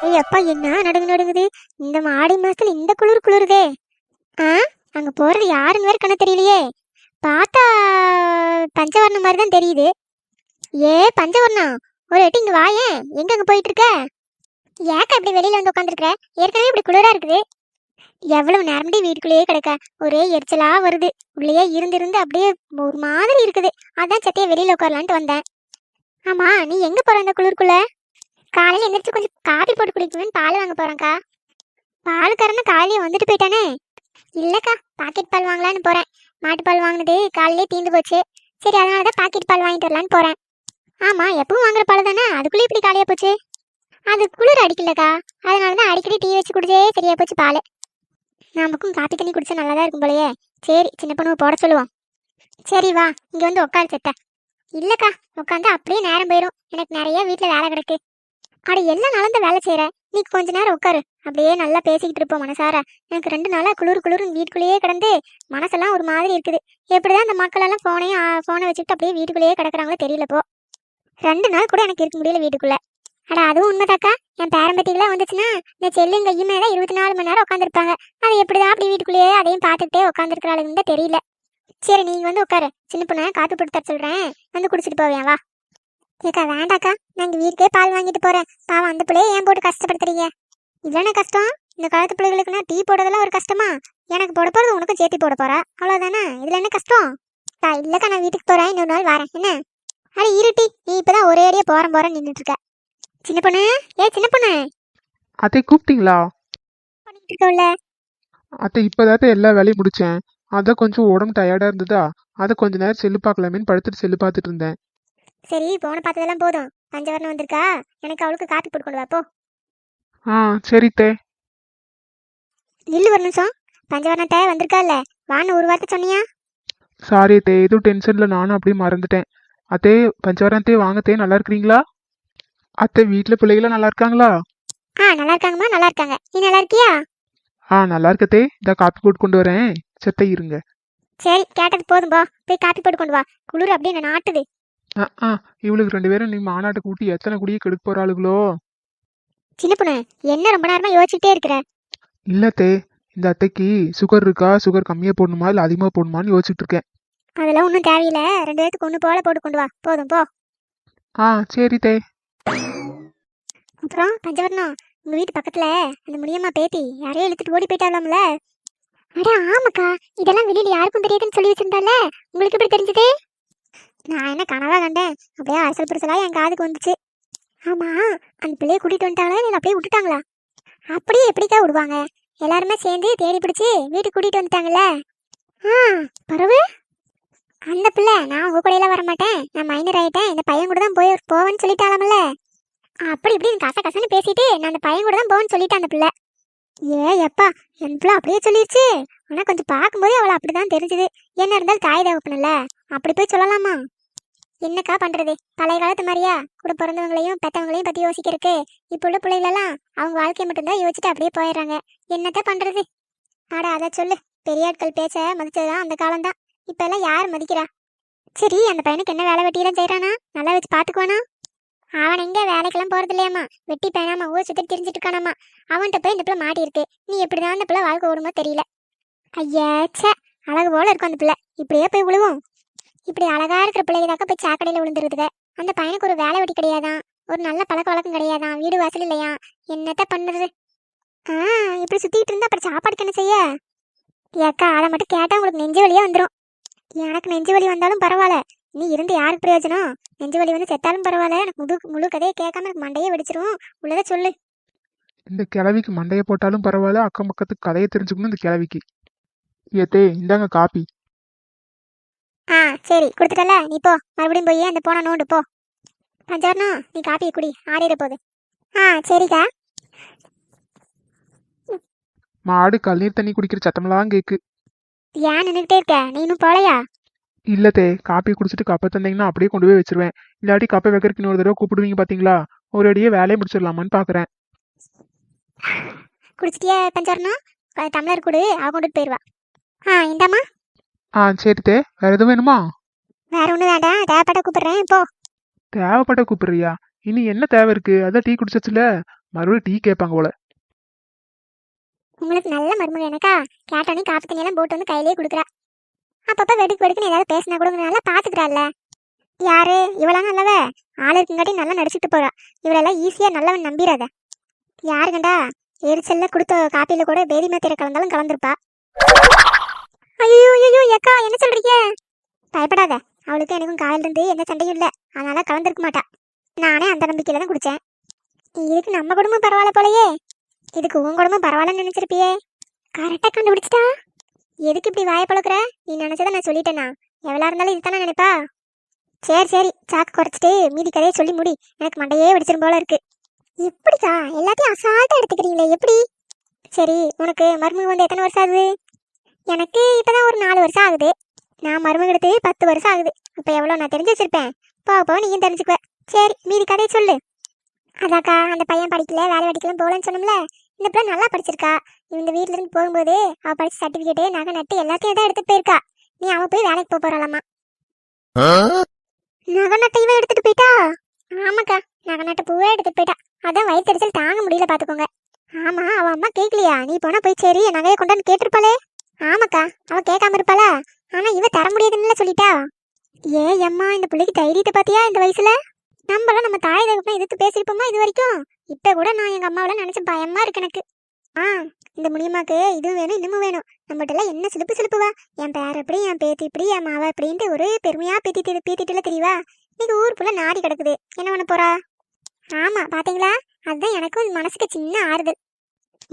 ஐயப்பா என்ன நடுங்குது. இந்த ஆடி மாசத்துல இந்த குளிர் குளிருதே. ஆ அங்க போறது யாருன்னு வேற கண்ணு தெரியலையே. பார்த்தா பஞ்சவர்ணம் மாதிரி தான் தெரியுது. ஏ பஞ்சவர்ணம், ஒரு எட்டு இங்க வாயேன். எங்க அங்க போயிட்டு இருக்க? ஏக்கா இப்படி வெளியில வந்து உட்காந்துருக்க? ஏற்கனவே இப்படி குளிரா இருக்குது. எவ்வளவு நேரம்டி வீட்டுக்குள்ளேயே கிடக்க? ஒரே எரிச்சலா வருது. உள்ளேயே இருந்து இருந்து அப்படியே ஒரு மாதிரி இருக்குது. அதான் சத்தைய வெளியில உட்காரலான்ட்டு வந்தேன். ஆமா, நீ எங்க போற இந்த குளிருக்குள்ள? காலையில எந்திரிச்சு கொஞ்சம் காபி போட்டு குடிக்கணும்னு பால் வாங்க போறேன்க்கா. பாலுக்காரன்னு காலையில வந்துட்டு போயிட்டானே. இல்லக்கா, பாக்கெட் பால் வாங்கலான்னு போறேன். மாட்டுப்பால் வாங்கினது காலையிலே தீந்து போச்சு. சரி, அதனாலதான் பாக்கெட் பால் வாங்கிட்டு வரலான்னு போறேன். ஆமா, எப்பவும் வாங்குற பால் தானே, அதுக்குள்ளே இப்படி காலியா போச்சு? அது குளிர் அடிக்கலக்கா, அதனாலதான் அடிக்கடி டீ வச்சு குடிச்சே சரியா போச்சு பால். நமக்கும் காப்பி தண்ணி குடிச்சா நல்லாதான் இருக்கும் போலயே. சரி, சின்ன பொண்ணு போட சொல்லுவோம். சரி வா, இங்க வந்து உட்காரு செத்த. இல்லக்கா, உட்காந்து அப்படியே நேரம் போயிடும். எனக்கு நிறைய வீட்டுல வேலை கிடக்கு. அட எல்லா நாளும் தான் வேலை செய்யற. நீ கொஞ்ச நேரம் உட்காரு, அப்படியே நல்லா பேசிக்கிட்டு இருப்போம் மனசார. எனக்கு 2 நாளா குளிர் குளிர்னு வீட்டுக்குள்ளேயே கிடந்து மனசெல்லாம் ஒரு மாதிரி இருக்குது. எப்படிதான் இந்த மக்கள் எல்லாம் போனை வச்சுக்கிட்டு அப்படியே வீட்டுக்குள்ளேயே கிடக்குறாங்களோ தெரியல. போ 2 நாள் கூட எனக்கு இருக்க முடியல வீட்டுக்குள்ள. அட அதுவும் உண்மைதாக்கா. என் பேரம்பத்திகளா வந்துச்சுன்னா இந்த செல்லும் கையுமே தான் 24 மணி நேரம் உட்காந்துருப்பாங்க. அது எப்படிதான் அப்படி வீட்டுக்குள்ளேயே அதையும் பார்த்துக்கிட்டே உட்காந்துருக்கிறாளுன்னு தான் தெரியல. சரி, நீங்க வந்து உட்காரு. சின்ன பொண்ணு காப்பி போட்டு தர சொல்றேன், வந்து குடிச்சிட்டு போவேன் வா. ஏக்கா வேண்டாக்கா, நான் இங்க வீட்டுக்கே பால் வாங்கிட்டு போறேன். பாவம் அந்த பிள்ளைய ஏன் போட்டு கஷ்டப்படுத்துறீங்க? இதுதானே கஷ்டம்? இந்த காலத்து பிள்ளைகளுக்குன்னா டீ போடுறதெல்லாம் ஒரு கஷ்டமா? எனக்கு போட போறது உனக்கும் சேர்த்து போட போறா, அவ்வளவுதானே. இதுல என்ன கஷ்டம்? இல்லக்கா, நான் வீட்டுக்கு போறேன், இன்னொரு நாள் வரேன் என்ன? அட இருட்டி, நீ இப்பதான் ஒரே அடியே போறேன் நின்றுட்டு இருக்க. சின்ன பொண்ணு, சின்ன பொண்ணு. அத்தை கூப்பிட்டீங்களா? பண்ணிட்டு இருக்கோம்ல. அத்தை இப்போதாத்த எல்லா வேலையும் முடிச்சேன். அதான் கொஞ்சம் உடம்பு டயர்டா இருந்ததா, அதை கொஞ்ச நேரம் செல்லு பார்க்கலாமேன்னு படுத்துட்டு செல்லு பார்த்துட்டு இருந்தேன். சரி, போன பார்த்ததெல்லாம் போதும். பஞ்சவரணம் வந்திருக்கா, எனக்கு அவளுக்கு காப்பி போட்டு கொண்டு வா போ. ஆ சரி தே. நில்லு ஒரு நிமிஷம். பஞ்சவரணத்தை வந்திருக்கா இல்ல, வான்னு ஒரு வார்த்தை சொன்னியா? சாரி தே, எதுவும் டென்ஷன்ல நானும் அப்படியே மறந்துட்டேன். அத்தே பஞ்சவரத்தே வாங்கத்தே, நல்லா இருக்கிறீங்களா? அத்தை வீட்டுல பிள்ளைகளாம் நல்லா இருக்காங்களா? நல்லா இருக்காங்கம்மா, நல்லா இருக்காங்க. நீ நல்லா இருக்கியா? நல்லா இருக்கத்தே. இந்த காப்பி போட்டு கொண்டு வரேன், செத்த இருங்க. சரி, கேட்டது போதும் போ. போய் காப்பி போட்டு கொண்டு வா. குளிர் அப்படியே என்ன நாட்டுது. இவளுக்கு 2 பேரும் நீ மாநாட்டை கூட்டி எத்தனை குடியை கெடுக்க போறாளுகளோ. சின்ன பொண்ணு, என்ன ரொம்ப நேரமா யோசிச்சுட்டே இருக்கிற? இல்லத்தே, இந்த அத்தைக்கு சுகர் இருக்கா, சுகர் கம்மியா போடணுமா இல்ல அதிகமா போடணுமான்னு யோசிச்சுட்டு இருக்கேன். அதெல்லாம் ஒன்றும் தேவையில்லை. 2 பேருக்கு ஒன்று போல போட்டு கொண்டு வா, போதும் போ. சரி தே. அப்புறம் பஞ்சவர்ணம், உங்க வீட்டு பக்கத்துல அந்த முடியம்மா பேத்தி யாரையும் இழுத்துட்டு ஓடி போயிட்டாலாம்ல? அட ஆமாக்கா, இதெல்லாம் வெளியில யாருக்கும் தெரியாதுன்னு சொல்லி வச்சிருந்தால, உங்களுக்கு எப்படி தெரிஞ்சது? நான் என்ன கனவா கண்டேன்? அப்படியே அரசல் புரசலா என் காதுக்கு வந்துச்சு. ஆமா, அந்த பிள்ளைய கூட்டிட்டு வந்துட்டாங்களா இல்லை அப்படியே விட்டுட்டாங்களா? அப்படியே எப்படிக்கா விடுவாங்க? எல்லாருமே சேர்ந்து தேடி பிடிச்சி வீட்டுக்கு கூட்டிட்டு வந்துட்டாங்கல்ல. பரவு, அந்த பிள்ளை நான் உங்க கூட எல்லாம் வரமாட்டேன், நான் மைனர் ஆயிட்டேன், இந்த பையன் கூட தான் போவேன்னு சொல்லிட்டாலாமல்ல. அப்படி இப்படி கச கசன்னு பேசிட்டு நான் அந்த பையன் கூட தான் போவேன்னு சொல்லிட்டேன் அந்த பிள்ளை. எப்பா, என் பிள்ளை அப்படியே சொல்லிடுச்சு. ஆனா கொஞ்சம் பார்க்கும்போதே அவளை அப்படிதான் தெரிஞ்சுது. என்ன இருந்தாலும் தாய் தேவைப்படல, அப்படி போய் சொல்லலாமா? என்னக்கா பண்றது, பழைய காலத்து மாதிரியா கூட பிறந்தவங்களையும் பெத்தவங்களையும் பத்தி யோசிக்கிறதுக்கு? இப்போ உள்ள பிள்ளைகளெல்லாம் அவங்க வாழ்க்கையை மட்டும்தான் யோசிச்சுட்டு அப்படியே போயிடுறாங்க. என்னத்த பண்றது? ஆட அதை சொல்லு. பெரியாட்கள் பேச்ச மதிச்சதுதான் அந்த காலம்தான். இப்ப எல்லாம் யார் மதிக்கிறா? சரி, அந்த பையனுக்கு என்ன வேலை வெட்டியெல்லாம் செய்யறானா? நல்லா வச்சு பாத்துக்குவானா? அவன் எங்க வேலைக்கெல்லாம் போறது இல்லையாமா, வெட்டி பையனாமா ஊர் சுத்திட்டு திரிஞ்சிட்டு இருக்கானாமா. அவன்கிட்ட போய் இந்த பிள்ளை மாட்டி இருக்கு. நீ எப்படிதான் அந்த பிள்ளை வாழ்க்கை ஓடுமோ தெரியல. ஐயாச்ச, அழகு போல இருக்கும் அந்த பிள்ளை, இப்படியே போய் விழுவும். இப்படி அழகா இருக்கிற பிள்ளைகளாக்க போய் சாக்கடையில விழுந்துருதுக. அந்த பையனுக்கு ஒரு வேலை வெட்டி கிடையாதான், ஒரு நல்ல பழக்க வழக்கம் கிடையாதான், வீடு வாசல் இல்லையா. என்னத்த பண்ணுறது? இப்படி சுத்திட்டு இருந்தா அப்புறம் சாப்பாடுக்கு என்ன செய்ய? ஏக்கா, அதை மட்டும் கேட்டா உங்களுக்கு நெஞ்சு வலியே வந்துடும். எனக்கு நெஞ்சு வலி வந்தாலும் பரவாயில்ல, நீ இருந்து யாருக்கு பிரயோஜனம்? நெஞ்சு வலி வந்து செத்தாலும் பரவாயில்ல, எனக்கு முழு கதையை கேட்காம எனக்கு மண்டையே வெடிச்சிரும். உள்ளதை சொல்லு. இந்த கிழவிக்கு மண்டையை போட்டாலும் பரவாயில்ல, அக்கம் பக்கத்துக்கு கதையை தெரிஞ்சுக்கணும் இந்த கிழவிக்கு. ஏத்தே இந்தாங்க காப்பி. சரி, கொடுத்துட்டல, நீ போ. மறுபடியும் போய் அந்த போன நோண்டு போ. பஞ்சவர்ணம், நீ காப்பியை குடி, ஆறிட போகுது. சரிக்கா. மாடு கல்லீர் தண்ணி குடிக்கிற சத்தமெல்லாம் கேக்கு. ஏன் நின்றுகிட்டே இருக்க? நீ இன்னும் போலையா? இல்லத்தே, காப்பி குடிச்சிட்டு கப்பை தந்தீங்கன்னா அப்படியே கொண்டு போய் வச்சிருவேன். இல்லாட்டி கப்பை வைக்கிறதுக்கு இன்னொரு தடவை கூப்பிடுவீங்க பாத்தீங்களா, ஒரு அடியே வேலையை முடிச்சிடலாமான்னு பாக்குறேன். குடிச்சிட்டியா பஞ்சவர்ணம்? டம்ளர் கொடு, அவ கொண்டுட்டு போயிடுவா. இந்தாம்மா. சரி தே, வேற எதுவும் வேணுமா? வேற ஒன்றும் வேண்டாம், தேவைப்பட்ட கூப்பிடுறேன் போ. தேவைப்பட்ட கூப்பிடுறியா? இனி என்ன தேவை இருக்கு? அதான் டீ குடிச்சச்சுல, மறுபடியும் டீ கேட்பாங்க போல. உங்களுக்கு நல்ல மருமக எனக்கா, கேட்டோன்னே காப்பி தண்ணி எல்லாம் போட்டு வந்து கையிலேயே கொடுக்குறா. அப்பப்ப வெடுக்கு வெடுக்குன்னு ஏதாவது பேசினா கூட நல்லா பாத்துக்கிறாள்ல. யாரு இவளா நல்லவ? ஆளு இருக்குங்காட்டி நல்லா நடிச்சுட்டு போறா. இவளெல்லாம் ஈஸியா நல்லவன் நம்பிராத. யாரு கண்டா எரிச்சல்ல கொடுத்த காப்பியில கூட பேதி மாத்திரை கலந்தாலும் கலந்துருப்பா. ஐயோ ஐயோ அக்கா, என்ன சொல்றீங்க? பயப்படாத, அவளுக்கு எனக்கும் காலையில இருந்து எந்த சண்டையும் இல்ல, அதனால கலந்துருக்க மாட்டா. நானே அந்த நம்பிக்கையில தான் குடிச்சேன். இதுக்கு நம்ம குடும்பம் பரவாயில்ல போலயே. இதுக்கு உன் குடும்பம் பரவாயில்லன்னு நினைச்சிருப்பியே. கரெக்டா கண்டுபிடிச்சிட்டா. எதுக்கு இப்படி வாயை பழக்கிற? நீ நினைச்சதை நான் சொல்லிட்டேனா? எவ்வளோ இருந்தாலும் இதுதானே நினைப்பா. சரி சரி, சாக்கு குறைச்சிட்டு மீதி கதையை சொல்லி முடி. எனக்கு மண்டையே வெடிச்சிரும் போல இருக்கு. எப்படிக்கா எல்லாத்தையும் அசால்ட்டா எடுத்துக்கிறீங்களே, எப்படி? சரி, உனக்கு மருமக வந்து எத்தனை வருஷம் ஆகுது? எனக்கு இப்பதான் ஒரு 4 வருஷம் ஆகுது. நான் மருமக எடுத்து 10 வருஷம் ஆகுது. அப்ப எவ்வளோ நான் தெரிஞ்சு வச்சிருப்பேன். போக போக நீயும் தெரிஞ்சுக்குவ. சரி, மீதி கதையை சொல்லு. அதாக்கா, அந்த பையன் படிக்கல, வேலை படிக்கலாம் போகலன்னு சொன்னோம்ல. இந்த பிள்ளை நல்லா படிச்சிருக்கா. இந்த வீட்ல இருந்து போகும்போது அவ படிச்ச சர்டிபிகேட்டு, நகை நட்டு எல்லாத்தையும் தான் எடுத்துட்டு போயிருக்கா. நீ அவ போய் வேலைக்கு போறாளாமா. நகை நட்டை இவ எடுத்துட்டு போயிட்டா? ஆமாக்கா, நகை நட்டை பூரா எடுத்துட்டு போயிட்டா. அதான் வயிற்றுச்சல் தாங்க முடியல பாத்துக்கோங்க. ஆமா, அவ அம்மா கேட்கலையா? நீ போனா போய் சரி நகையை கொண்டாந்து கேட்டிருப்பாளே. ஆமாக்கா, அவ கேட்காம இருப்பாளா? ஆனா இவ தர முடியாதுன்னு சொல்லிட்டா. ஏ அம்மா, இந்த பிள்ளைக்கு தைரியத்தை பாத்தியா இந்த வயசுல? நம்மளாம் நம்ம தாய் தகப்பனை எதிர்த்து பேசிருப்போமா இது வரைக்கும்? இப்ப கூட நான் எங்க அம்மாவில நினைச்சு பயமா இருக்கு எனக்கு. ஆ, இந்த முனியம்மாக்கு இதுவும் வேணும் இன்னமும் வேணும். நம்மகிட்ட எல்லாம் என்ன சிலுப்பு சிலுப்புவா. என் பேர் எப்படி, என் பேத்தி இப்படி, என் மாவா இப்படின்ட்டு ஒரே பெருமையா பீத்திட்டுல தெரியவா. இன்னைக்கு ஊர் ஃபுல்லா நாடி கிடக்குது. என்ன பண்ண போறா? ஆமா, பாத்தீங்களா? அதுதான் எனக்கும் மனசுக்கு சின்ன ஆறுதல்.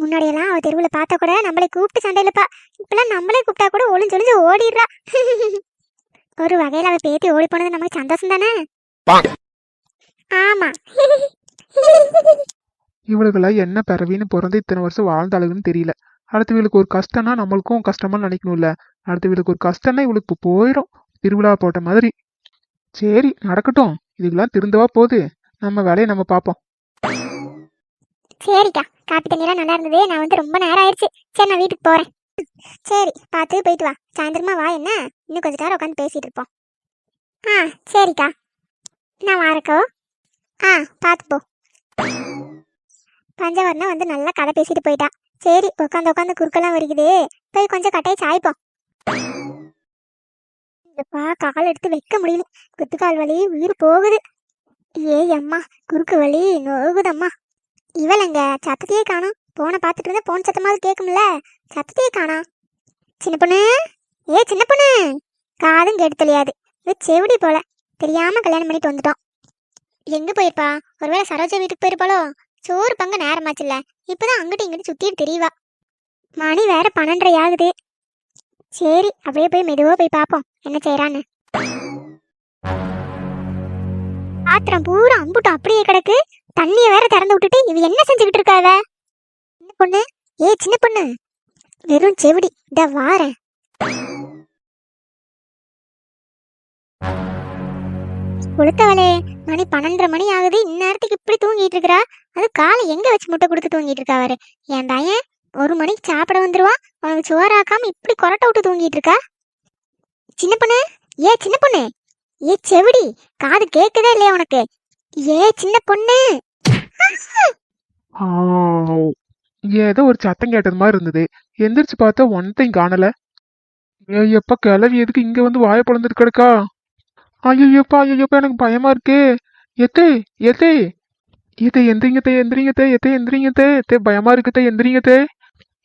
முன்னாடியெல்லாம் அவ தெருவுல பார்த்தா கூட நம்மளை கூப்பிட்டு சண்டையிலப்பா. இப்பெல்லாம் நம்மளே கூப்பிட்டா கூட ஒளிஞ்சொளிஞ்சு ஓடிடுறா. ஒரு வகையில அவ பேத்தி ஓடி போனது நமக்கு சந்தோஷம் தானே. ஆமா. இவளுக்கெல்லாம் என்ன பிறவின்னு பிறந்து இத்தனை வருஷம் வாழ்ந்தாளுன்னு தெரியல. அடுத்த வீளுக்கு ஒரு கஷ்டம்னா நம்மளுக்கும் கஷ்டமா நினைக்கணும்ல. அடுத்த வீளுக்கு ஒரு கஷ்டம்னா இவளுக்கு இப்போ போயிடும். திருவிழா போட்ட மாதிரி. சரி, நடக்கட்டும். இதுக்கெல்லாம் திருந்தவா போகுது. நம்ம வேலையை நம்ம பார்ப்போம். சரிக்கா, காப்பி தண்ணியெல்லாம் நல்லா இருந்தது. நான் வந்து ரொம்ப நேரம் ஆயிடுச்சு. சரி, நான் வீட்டுக்கு போறேன். சரி, பார்த்து போயிட்டு வா. சாயந்தரமா வா. என்ன, இன்னும் கொஞ்ச நேரம் உட்காந்து பேசிட்டு இருப்போம். ஆ, சரிக்கா, நான் வாரக்கோ. ஆ, பார்த்து போ. பஞ்சவர்ணம் வந்து நல்லா கதை பேசிட்டு போயிட்டா. சரி, உட்காந்து உட்காந்து குறுக்கெல்லாம் வருகுது. போய் கொஞ்சம் கட்டையை சாய்ப்போம். இப்பா கால் எடுத்து வைக்க முடியல. குத்துக்கால் வலி உயிர் போகுது. ஏய் அம்மா, குறுக்கு வலி நோகுதம்மா. இவளங்க சத்தத்தையே காணோம். போனை பார்த்துட்டு இருந்தா போன் சத்தமாவது கேட்கும்ல. சத்தத்தையே காணா. சின்ன பொண்ணு, ஏ சின்ன பொண்ணு. காதும் கேட்டு தெரியாது. இது செவிடி போல. தெரியாம கல்யாணம் பண்ணிட்டு வந்துட்டோம். எங்க போயிருப்பா? ஒருவேளை சரோஜா வீட்டுக்கு போயிருப்பாளோ? சோறு பங்க நேரமாச்சுல்ல. இப்பதான் அங்கிட்டு இங்கிட்டு சுத்திட்டு தெரியவா. மணி வேற 12:30 ஆகுது. சரி, அப்படியே போய் மெதுவா போய் பாப்போம் என்ன செய்யறான்னு. ஆத்திரம் பூரா அம்புட்டு அப்படியே கிடக்கு. தண்ணிய வேற திறந்து விட்டுட்டு இவ என்ன செஞ்சுக்கிட்டு இருக்காவ? சின்ன பொண்ணு, ஏ சின்ன பொண்ணு. வெறும் செவிடி. இத வாரேன். கொடுத்தவளே, மணி 12:30 மணி ஆகுது. இந்நேரத்துக்கு இப்படி தூங்கிட்டு இருக்கிறா. அது காலை எங்க வச்சு முட்டை கொடுத்து தூங்கிட்டு இருக்காரு. என் பையன் 1 மணிக்கு சாப்பிட வந்துருவான். உனக்கு சோறாக்காம இப்படி கொரட்டை விட்டு தூங்கிட்டு இருக்கா. சின்ன பொண்ணு, ஏ சின்ன பொண்ணு. ஏ செவிடி, காது கேக்குதே இல்லையா உனக்கு? ஏ சின்ன பொண்ணு. ஏதோ ஒரு சத்தம் கேட்டது மாதிரி இருந்தது. எந்திரிச்சு பார்த்தா ஒன்றையும் காணல. எப்ப கிளவி எதுக்கு இங்க வந்து வாய பொழந்துட்டு கிடக்கா? ஐயோப்பா ஐயோப்பா, எனக்கு பயமா இருக்கே. எத்தே எத்தே எத்தே எந்திரிங்கத்தே எந்திரிங்கத்தே எத்தே எந்திரிங்கத்தே எத்தே பயமா இருக்குத்தே எந்திரிங்கத்தே.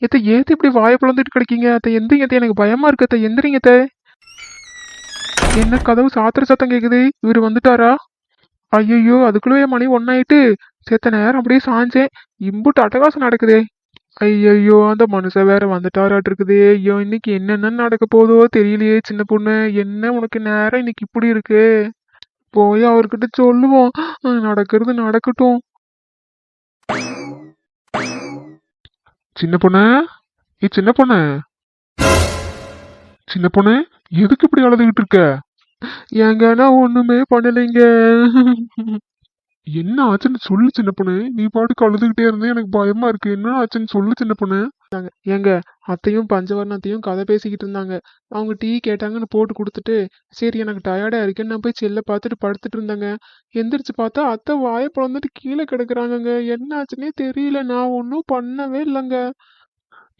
எத்த ஏத்து இப்படி வாய பொழந்துட்டு கிடைக்கீங்க? அத்தை எந்திரிங்கத்தே, எனக்கு பயமா இருக்கத்தே எந்திரிங்கத்தே. என்ன கதவு சாத்திர சத்தம் கேக்குது? இவரு வந்துட்டாரா? ஐயோ, அதுக்குள்ளே மணி 1 ஆயிட்டு. செத்த நேரம் அப்படியே சாஞ்சேன். இம்புட்டு அட்டகாசம் நடக்குதே. ஐயோ, அந்த மனுஷன் வேற வந்துட்டாராட்டு இருக்குதே. ஐயோ, இன்னைக்கு என்னென்ன நடக்க போதோ தெரியலையே. சின்ன பொண்ணு, என்ன உனக்கு நேரம் இன்னைக்கு இப்படி இருக்கு? போய் அவர்கிட்ட சொல்லுவோம். நடக்கிறது நடக்கட்டும். சின்ன பொண்ணு, சின்ன பொண்ணு, சின்ன பொண்ணு, எதுக்கு இப்படி அழுதுகிட்டு இருக்க? ஏங்க, நான் ஒண்ணுமே பண்ணலைங்க. என்ன ஆச்சுன்னு சொல்லு சின்ன பொண்ணு. நீ பாட்டுக்கு அழுதுகிட்டே இருந்தே எனக்கு பயமா இருக்கு. என்ன ஆச்சுன்னு சொல்லு சின்ன பொண்ணு. ஏங்க, அத்தையும் பஞ்சவர்ணத்தையும் கதை பேசிக்கிட்டு இருந்தாங்க. அவங்க டீ கேட்டாங்கன்னு போட்டு கொடுத்துட்டு, சரி எனக்கு டயர்டா இருக்குன்னு நான் போய் செல்ல பார்த்துட்டு படுத்துட்டு இருந்தேங்க. எந்திரிச்சு பார்த்தா அத்தை வாயை பிளந்துட்டு கீழே கிடக்குறாங்கங்க. என்ன ஆச்சுன்னே தெரியல. நான் ஒன்றும் பண்ணவே இல்லைங்க.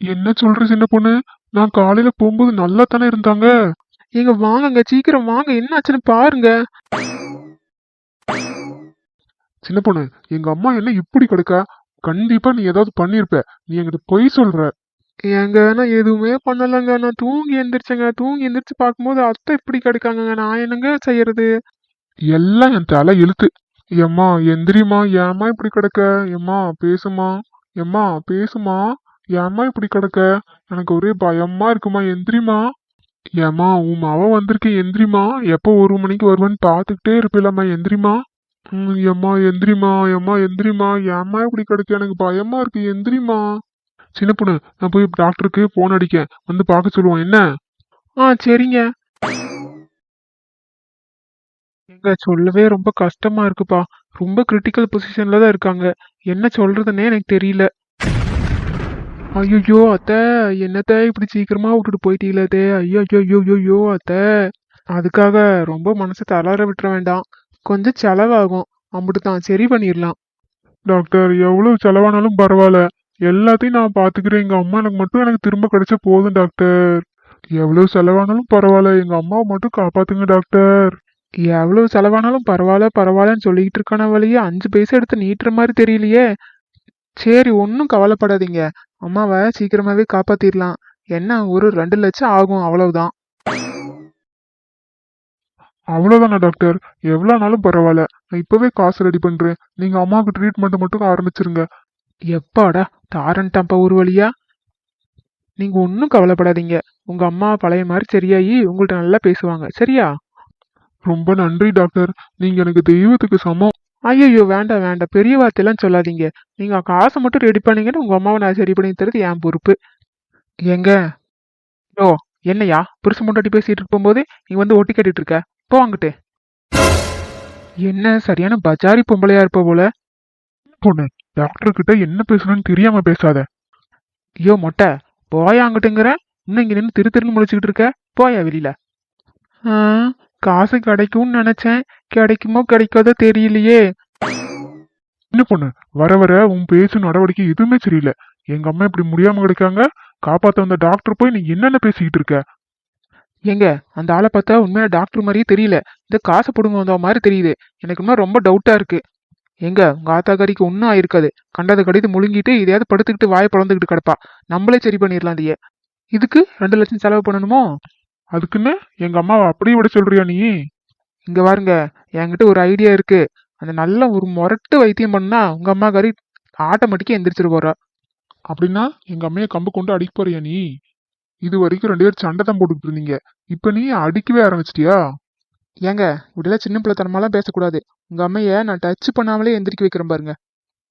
என்ன சொல்ற சின்ன பொண்ணு? நான் காலையில போகும்போது நல்லா தானே இருந்தாங்க. ஏங்க வாங்கங்க, சீக்கிரம் வாங்க, என்ன ஆச்சுன்னு பாருங்க. சின்ன பொண்ணு, எங்க அம்மா என்ன இப்படி கிடக்கா? கண்டிப்பா நீ ஏதாவது பண்ணிருப்ப. நீ என்கிட்ட பொய் சொல்ற. ஏங்க நான் எதுவுமே பண்ணலங்க. நான் தூங்கி எந்திரிச்சேங்க. தூங்கி எந்திரிச்சு பார்க்கும்போது அத்தை இப்படி கிடக்காங்கங்க. நான் என்னங்க செய்யறது? எல்லாம் என் தலை இழுத்து. எம்மா எந்திரிமா, ஏம்மா இப்படி கிடக்க? எம்மா பேசுமா, எம்மா பேசுமா, ஏம்மா இப்படி கிடக்க? எனக்கு ஒரே பயமா இருக்குமா, எந்திரிமா. ஏம்மா உன் மவ வந்திருக்கேன், எந்திரிமா. எப்போ 1 மணிக்கு வருவேன்னு பார்த்துக்கிட்டே இருப்பில்லம்மா, எந்திரிமா. எம்மா எந்திரிமா, எம்மா எந்திரிமா, ஏம்மா இப்படி கிடக்கு? எனக்கு பயமா இருக்கு, எந்திரிமா. சின்ன பொண்ணு, நான் போய் டாக்டருக்கு போன் அடிக்க வந்து பார்க்க சொல்லுவோம் என்ன? சரிங்க. எங்க சொல்லவே ரொம்ப கஷ்டமா இருக்குப்பா. ரொம்ப கிரிட்டிக்கல் பொசிஷன்ல தான் இருக்காங்க. என்ன சொல்றதுன்னே எனக்கு தெரியல. ஐயோ அத்தை, என்னத்த இப்படி சீக்கிரமா விட்டுட்டு போயிட்டீங்களே அத்தை. ஐயோ ஐயோ ஐயோ அத்தை. அதுக்காக ரொம்ப மனசை தளர விட்டுற வேண்டாம். கொஞ்சம் செலவாகும், அம்பிட்டுதான், சரி பண்ணிடலாம். டாக்டர் எவ்வளவு செலவானாலும் பரவாயில்ல, எல்லாத்தையும் நான் பாத்துக்கிறேன். எங்க அம்மா எனக்கு மட்டும் எனக்கு திரும்ப கிடைச்சா போதும் டாக்டர். எவ்வளவு செலவானாலும் பரவாயில்ல, எங்க அம்மாவை மட்டும் காப்பாத்துங்க டாக்டர். எவ்வளவு செலவானாலும் பரவாயில்ல பரவாயில்லன்னு சொல்லிட்டு இருக்கான வழியே 5 பைசா எடுத்து நீட்டுற மாதிரி தெரியலையே. சரி, ஒன்றும் கவலைப்படாதீங்க. அம்மாவை சீக்கிரமாவே காப்பாத்திடலாம். என்ன ஒரு 2 லட்சம் ஆகும், அவ்வளவுதான். அவ்வளவுதானா டாக்டர்? எவ்வளோனாலும் பரவாயில்ல, நான் இப்பவே காசு ரெடி பண்றேன். நீங்க அம்மாவுக்கு ட்ரீட்மெண்ட் மட்டும் ஆரம்பிச்சிருங்க. எப்பாடா தாரன்ட்டாப்பா ஒரு வழியா. நீங்க ஒன்றும் கவலைப்படாதீங்க. உங்க அம்மா பழைய மாதிரி சரியாயி உங்கள்ட்ட நல்லா பேசுவாங்க, சரியா? ரொம்ப நன்றி டாக்டர், நீங்க எனக்கு தெய்வத்துக்கு சமம். ஐயோ வேண்டாம் வேண்டாம், பெரிய வார்த்தையெல்லாம் சொல்லாதீங்க. நீங்க காசை மட்டும் ரெடி பண்ணீங்கன்னு உங்க அம்மாவை நான் சரி பண்ணி தரது என் பொறுப்பு. ஏங்க, ஓ என்னையா புருஷன் முன்னாடி பேசிட்டு இருக்கும்போது நீ வந்து ஒட்டி கட்டிட்டு இருக்க? போ அங்கிட்டு. என்ன சரியான பஜாரி பொம்பளையா இருப்ப போல. பொண்ணு, டாக்டர் கிட்ட என்ன பேசணும்னு தெரியாம பேசாத. ஐயோ மொட்டை, போயா அங்கிட்டுங்கிற. இன்னும் இங்க நின்று திரு திருன்னு முழிச்சுக்கிட்டு இருக்க. போயா வெளியில. ஆ, காசு கிடைக்கும்னு நினைச்சேன். கிடைக்குமோ கிடைக்காதோ தெரியலையே. என்ன பொண்ணு, வர வர உன் பேசு நடவடிக்கை எதுவுமே சரியில்லை. எங்க அம்மா இப்படி முடியாம கிடைக்காங்க, காப்பாத்த வந்த டாக்டர் போய் நீ என்னென்ன பேசிக்கிட்டு இருக்க? ஏங்க, அந்த ஆளை பார்த்தா உண்மையா டாக்டர் மாதிரியே தெரியல. இந்த காசை பிடுங்க வந்த மாதிரி தெரியுது. எனக்கு இன்னும் ரொம்ப டவுட்டா இருக்கு. எங்க உங்க ஆத்தாக்காரிக்கு ஒன்றும் ஆயிருக்காது. கண்டதை கடித்து முழுங்கிட்டு இதையாவது படுத்துக்கிட்டு வாயை பிளந்துக்கிட்டு கிடப்பா. நம்மளே சரி பண்ணிடலாம் அதையே. இதுக்கு 2 லட்சம் செலவு பண்ணணுமோ? அதுக்குன்னு எங்க அம்மாவை அப்படியே விட சொல்றியா நீ? இங்க பாருங்க, என்கிட்ட ஒரு ஐடியா இருக்கு. அந்த நல்ல ஒரு முரட்டு வைத்தியம் பண்ணா உங்க அம்மாக்காரி ஆட்டோமேட்டிக்கா எந்திரிச்சிரு போறா. அப்படின்னா எங்க அம்மையை கம்பு கொண்டு அடிக்க போறியா நீ? இது வரைக்கும் 2 பேரும் சண்டை தான் போட்டுக்கிட்டு இருந்தீங்க. இப்ப நீ அடிக்கவே ஆரம்பிச்சிட்டியா? ஏங்க, இப்படிலாம் சின்ன பிள்ளைத்தனமாலாம் பேசக்கூடாது. உங்க அம்மைய நான் டச் பண்ணாமலே எந்திரிக்க வைக்கிறேன் பாருங்க.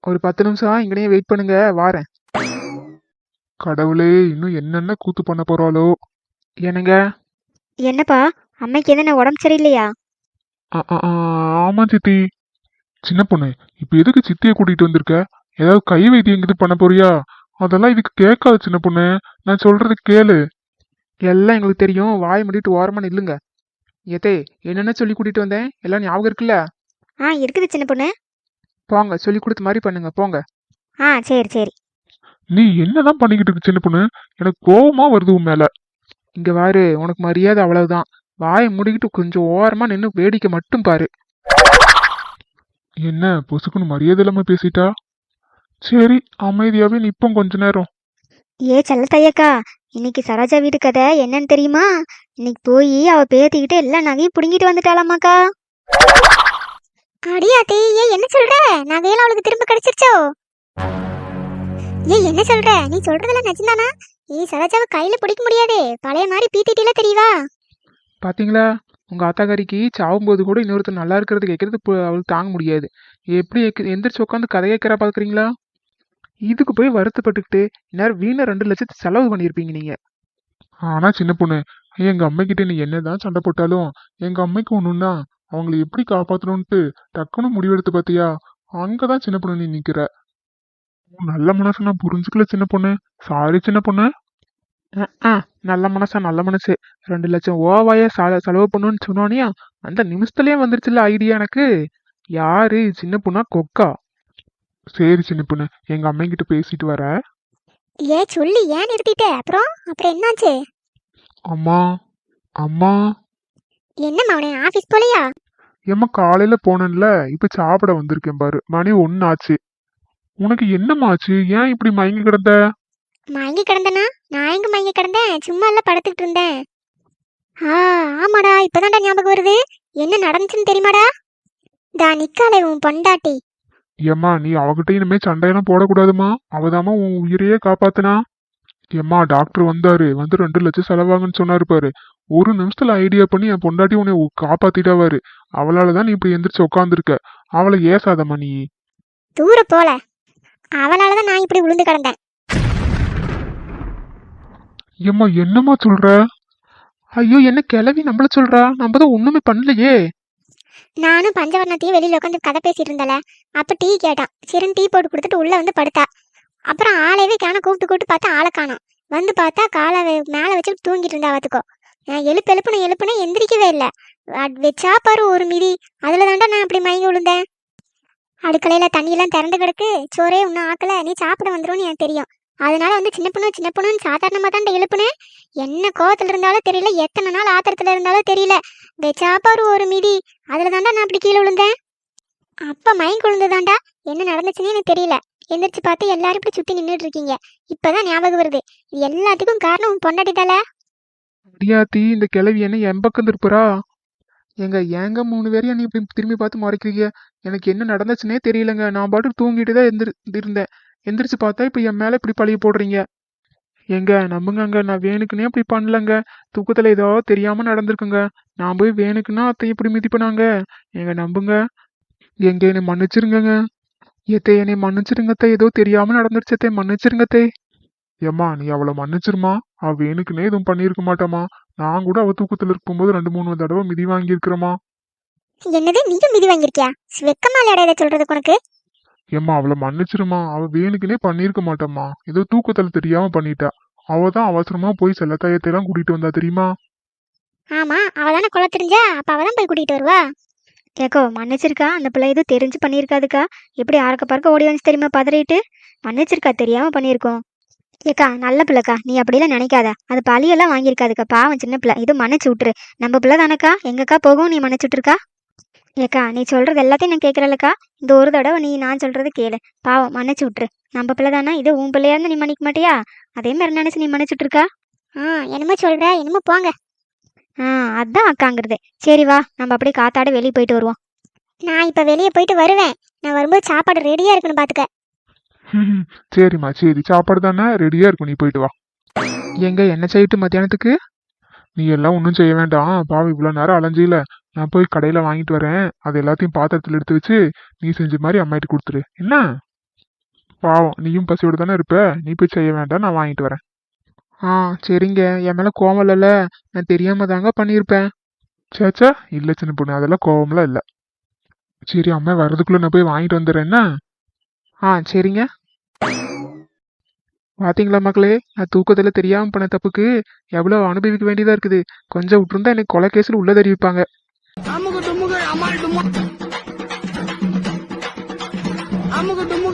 ஒரு 10 நிமிஷம் இங்கனே வெயிட் பண்ணுங்க, வாரேன். கடவுளே, இன்னும் என்னென்ன கூத்து பண்ண போறாளோ. என்னங்க? என்னப்பா, அம்மைக்கு என்ன உடம்பு சரியில்லையா? ஆமா சித்தி. சின்ன பொண்ணு, இப்ப எதுக்கு சித்தியை கூட்டிட்டு வந்திருக்க? ஏதாவது கை வைத்தியம் இது பண்ண போறியா? அதெல்லாம் இதுக்கு கேட்காது சின்ன பொண்ணு. நான் சொல்றது கேளு. எல்லாம் எங்களுக்கு தெரியும், வாய் மூடிட்டு ஓரமா நில்லுங்க. ஏத்தே, என்னென்ன சொல்லி கூட்டிட்டு வந்தேன் எல்லாம் ஞாபகம் இருக்குல்ல? இருக்குது சின்ன பொண்ணு. போங்க, சொல்லி கொடுத்த மாதிரி பண்ணுங்க, போங்க. சரி சரி. நீ என்னதான் பண்ணிக்கிட்டு இருக்கு சின்ன பொண்ணு? எனக்கு கோவமா வருது உன் மேல. இங்க பாரு, உனக்கு மரியாதை அவ்வளவுதான். வாயை மூடிக்கிட்டு கொஞ்சம் ஓரமா நின்னு வேடிக்கை மட்டும் பாரு. என்ன பொசுக்குன்னு மரியாதை இல்லாம பேசிட்டா? சரி, அமைதியாவே நிப்போம் கொஞ்ச நேரம். ஏ செல்ல தையக்கா, இன்னைக்கு சரோஜா வீட்டு கதை என்னன்னு தெரியுமா? இன்னைக்கு போய் அவ பேத்திக்கிட்டு எல்லா நகையும் புடுங்கிட்டு வந்துட்டாளாமாக்கா. அடியாத்தி, என்ன சொல்ற? நகையெல்லாம் அவளுக்கு திரும்ப கிடைச்சிருச்சோ? என்ன சொல்ற? நீ சொல்றதெல்லாம் நிஜம்தானா? சரோஜாவை கையில பிடிக்க முடியாதே, பழைய மாதிரி பீத்திட்டில தெரியவா? பாத்தீங்களா, உங்க ஆத்தாக்காரிக்கு சாவும்போது கூட இன்னொருத்தர் நல்லா இருக்கிறது கேட்கறது அவளுக்கு தாங்க முடியாது. எப்படி எந்திரிச்சு உட்காந்து கதை கேட்கறா பாக்குறீங்களா? இதுக்கு போய் வருத்தப்பட்டுக்கிட்டு இந்நேரம் வீணா 2 லட்சத்தை செலவு பண்ணியிருப்பீங்க நீங்க. ஆனா சின்ன பொண்ணு, எங்க அம்மைக்கிட்ட நீ என்னதான் சண்டை போட்டாலும் எங்க அம்மைக்கு ஒண்ணுன்னா அவங்களை எப்படி காப்பாத்தணும்ட்டு டக்குன்னு முடிவெடுத்து பாத்தியா? அங்கதான் சின்ன பொண்ணு நீ நிக்கிற. உன் நல்ல மனசு நான் புரிஞ்சுக்கல சின்ன பொண்ணு. சாரி சின்ன பொண்ணு. நல்ல மனசா நல்ல மனசு. 2 லட்சம் ஓவாய செலவு பண்ணுன்னு சொன்னோனியா அந்த நிமிஷத்துலயே வந்துருச்சுல்ல ஐடியா எனக்கு. யாரு சின்ன பொண்ணா கொக்கா? சரி சின்ன பொண்ணு, எங்க அம்மைங்கிட்ட பேசிட்டு வர. ஏன் சொல்லி ஏன் நிறுத்திட்ட? அப்புறம் அப்புறம் என்னாச்சு? அம்மா அம்மா. என்னம்மா அவனே ஆபீஸ் போலையா? ஏம்மா காலையில போனேன்ல, இப்ப சாப்பிட வந்திருக்கேன் பாரு. மணி 1 ஆச்சு. உனக்கு என்னம்மா ஆச்சு? ஏன் இப்படி மயங்கி கிடந்த? மயங்கி கிடந்தனா? நான் எங்க மயங்கி கிடந்தேன்? சும்மா எல்லாம் படுத்துக்கிட்டு இருந்தேன். ஆமாடா, இப்பதான்டா ஞாபகம் வருது. என்ன நடந்துச்சுன்னு தெரியுமாடா? நிக்காலே உன் பொண்டாட்டி. ஏம்மா நீ அவகிட்ட இனிமே சண்டையெல்லாம் போடக்கூடாதுமா. அவதாம்மா உன் உயிரையே காப்பாத்துனா. ஏம்மா டாக்டர் வந்தாரு, வந்து 2 லட்சம் செலவாகுன்னு சொன்னாரு பாரு. ஒரு நிமிஷத்துல ஐடியா பண்ணி என் பொண்டாட்டி உன்னை காப்பாத்திட்டாவாரு. அவளாலதான் நீ இப்படி எந்திரிச்சு உட்காந்துருக்க. அவளை ஏசாதம்மா நீ. தூர போல. அவளாலதான் நான் இப்படி விழுந்து கிடந்தேன். ஏம்மா என்னம்மா சொல்ற? ஐயோ என்ன கிளவி நம்மள சொல்றா? நம்ம தான் ஒண்ணுமே பண்ணலையே. நானும் பஞ்சவர்ணத்தையும் வெளியில உட்காந்து கதை பேசிட்டு இருந்தல. அப்ப டீ கேட்டான். சரின்னு டீ போட்டு கொடுத்துட்டு உள்ள வந்து படுத்தா. அப்புறம் ஆளையவே கூப்பிட்டு பார்த்தா ஆளை காணோம். வந்து பார்த்தா காலை மேல வச்சு தூங்கிட்டு இருந்தா. பார்த்துக்கோ, நான் எழுப்புன எந்திரிக்கவே இல்லை. வச்சா பாரு ஒரு மிதி. அதுல தாண்டா நான் அப்படி மயங்கி விழுந்தேன். அடுக்கலையில தண்ணியெல்லாம் திறந்து கிடக்கு. சோறே ஒன்றும் ஆக்கல. நீ சாப்பிட வந்துரும்னு எனக்கு தெரியும். அதனால வந்து சின்ன பொண்ணுன்னு சாதாரணமா தான் எழுப்புனேன். என்ன கோவத்துல இருந்தாலும் தெரியல, எத்தனை நாள் ஆத்திரத்துல இருந்தாலும் தெரியல, வெச்சாப்பாரு ஒரு மிதி. அதுல தாண்டா நான் அப்படி கீழே விழுந்தேன். அப்ப மயங்கி விழுந்ததாண்டா. என்ன நடந்துச்சுன்னு எனக்கு தெரியல. எந்திரிச்சு பார்த்து எல்லாரும் இப்படி சுத்தி நின்றுட்டு இருக்கீங்க. இப்பதான் ஞாபகம் வருது. இது எல்லாத்துக்கும் காரணம் உன் பொண்டாட்டி தால. அடியாத்தி, இந்த கிளவி என்ன என் பக்கம் திருப்புறா? ஏங்க 3 பேரையும் நீ இப்படி திரும்பி பார்த்து மறைக்கிறீங்க? எனக்கு என்ன நடந்துச்சுன்னே தெரியலங்க. நான் பாட்டுக்கு தூங்கிட்டு தான் இருந்தேன். எந்திரிச்சு பார்த்தா இப்ப என் மேல இப்படி பழிய போடுறீங்க. நம்புங்க, நான் வேணுக்குன்னே அப்படி பண்ணலங்க. தூக்கத்துல ஏதோ தெரியாம நடந்திருக்குங்க. நான் போய் வேணுக்குன்னா அத்தை இப்படி மிதிப்பனாங்க. நம்புங்க. என்னை மன்னிச்சிருங்க. என்னை மன்னிச்சிருங்க அத்தை. ஏதோ தெரியாம நடந்துருச்சு அத்தை, மன்னிச்சிருங்க அத்தை. ஏம்மா நீ அவளை மன்னிச்சிருமா. அவ வேணுக்குன்னே எதுவும் பண்ணியிருக்க மாட்டாமா. நான் கூட அவ தூக்கத்துல இருக்கும்போது 2-3 தடவை மிதி வாங்கியிருக்கிறோமா. என்னது, நீயும் மிதி வாங்கியிருக்கியா? வெக்கமா இல்லையாடா இதை சொல்றதுக்கு உனக்கு? ஏம்மா அவளை மன்னிச்சிருமா. அவ வேணுக்குன்னே பண்ணியிருக்க மாட்டாமா. ஏதோ தூக்கத்துல தெரியாம பண்ணிட்டா. அவதான் அவசரமா போய் செல்லத்தாயத்தை எல்லாம் கூட்டிட்டு வந்தா தெரியுமா. ஆமா, அவதானே கொலை தெரிஞ்சா. அப்ப அவதான் போய் கூட்டிட்டு வருவா. கேக்கோ மன்னிச்சிருக்கா. அந்த பிள்ளை எதுவும் தெரிஞ்சு பண்ணியிருக்காதுக்கா. எப்படி ஆறக்க பறக்க ஓடி வந்து தெரியுமா பதறிட்டு. மன்னிச்சிருக்கா, தெரியாம பண்ணியிருக்கோம். ஏக்கா நல்ல பிள்ளைக்கா, நீ அப்படிலாம் நினைக்காத. அது பழியெல்லாம் வாங்கியிருக்காதுக்கா. பாவம் சின்ன பிள்ளை. இது மன்னிச்சு விட்டுரு. நம்ம பிள்ளை தானக்கா, எங்கக்கா போகும் நீ மன்னிச்சு விட்டுருக்கா. ஏக்கா நீ சொல்றது எல்லாத்தையும் நான் கேட்கறலக்கா. இந்த ஒரு தடவை நீ நான் சொல்றது கேளு. பாவம் மன்னிச்சு விட்டுரு. நம்ம பிள்ளை தானே, இது உன் பிள்ளையா இருந்தா நீ மன்னிக்க மாட்டியா? அதே மாதிரி நினைச்சு நீ மன்னிச்சு விட்டுருக்கா. என்னமோ சொல்ற, என்னமோ போங்க. அதான் அக்காங்கிறது. சரி வா, நம்ம அப்படியே காத்தாட வெளியே போயிட்டு வருவோம். நான் இப்ப வெளியே போயிட்டு வருவேன். நான் வரும்போது சாப்பாடு ரெடியா இருக்குன்னு பாத்துக்க. சரிம்மா சரி, சாப்பாடு தானே ரெடியா இருக்கும், நீ போயிட்டு வா. என்ன செய்யிட்டு மத்தியானத்துக்கு? நீ எல்லாம் ஒன்றும் செய்ய வேண்டாம். பாவம் இவ்வளோ நேரம் அலைஞ்சில. நான் போய் கடையில வாங்கிட்டு வரேன். அது எல்லாத்தையும் பாத்திரத்துல எடுத்து வச்சு நீ செஞ்ச மாதிரி அம்மாயிட்டு கொடுத்துரு என்ன. பாவம் நீயும் பசியோடு தானே இருப்ப. நீ போய் செய்ய வேண்டாம், நான் வாங்கிட்டு வரேன். சரிங்க. என் மேல கோவம் இல்லைல்ல? நான் தெரியாம தாங்க பண்ணியிருப்பேன். சேச்சா இல்லை சின்ன பொண்ணு, அதெல்லாம் கோவம்லாம் இல்லை. சரி அம்மா வர்றதுக்குள்ள நான் போய் வாங்கிட்டு வந்துடுறேன் என்ன. சரிங்க. பாத்தீங்களா மக்களே, நான் தூக்கத்துல தெரியாம பண்ண தப்புக்கு எவ்வளவு அனுபவிக்க வேண்டியதா இருக்குது. கொஞ்சம் விட்டுருந்தா எனக்கு கொலை கேஸ்ல உள்ள தெரிவிப்பாங்க. அமுக டுமுக அமால் டுமுக. அமுக டுமுக